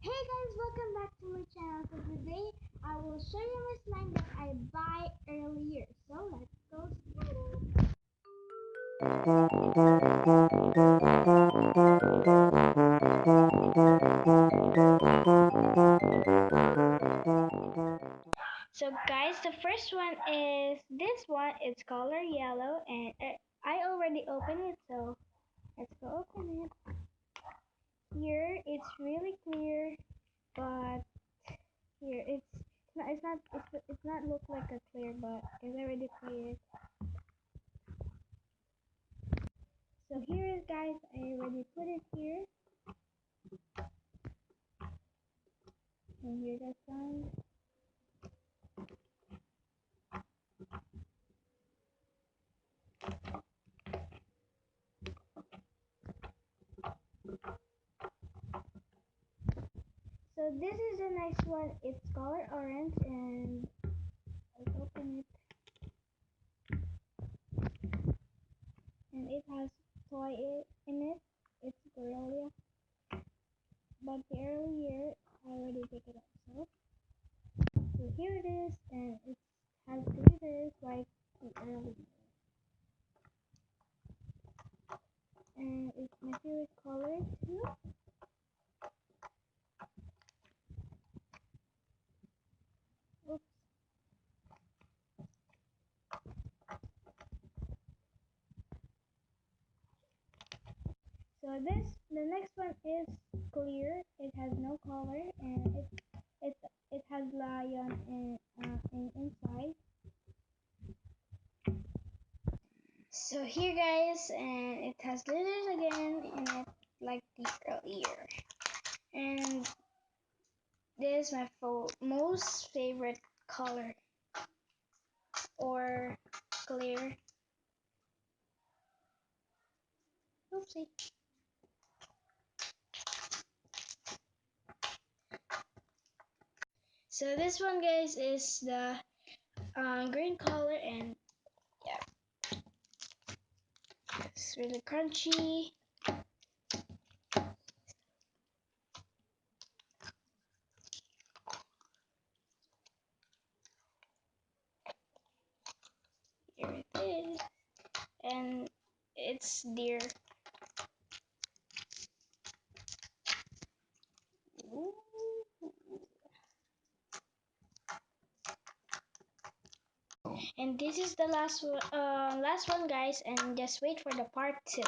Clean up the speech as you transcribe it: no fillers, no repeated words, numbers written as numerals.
Hey guys, welcome back to my channel. So today I will show you my slime that I buy earlier. So let's go start it. So guys, the first one is this one. It's color yellow and I already opened it, so let's go open it. Here it's really clear, but here it's not look like a clear, but it's already clear. So here is guys, I already put it here. And here's the sun. So this is a nice one. It's color orange and let's open it. And it has toy in it. It's Gorilla. But the earlier I already take it out. So here it is, and it has glitters like the earlier. And it's my favorite color too. Oops. So the next one is clear. It has no color and it has lion in inside. So here guys, and it has glitters again in it like the earlier. And this is my most favorite color or clear. Oopsie. So this one guys is the green color, and yeah, it's really crunchy. Here it is, and it's deer. Ooh. And this is the last one guys, and just wait for the part 2.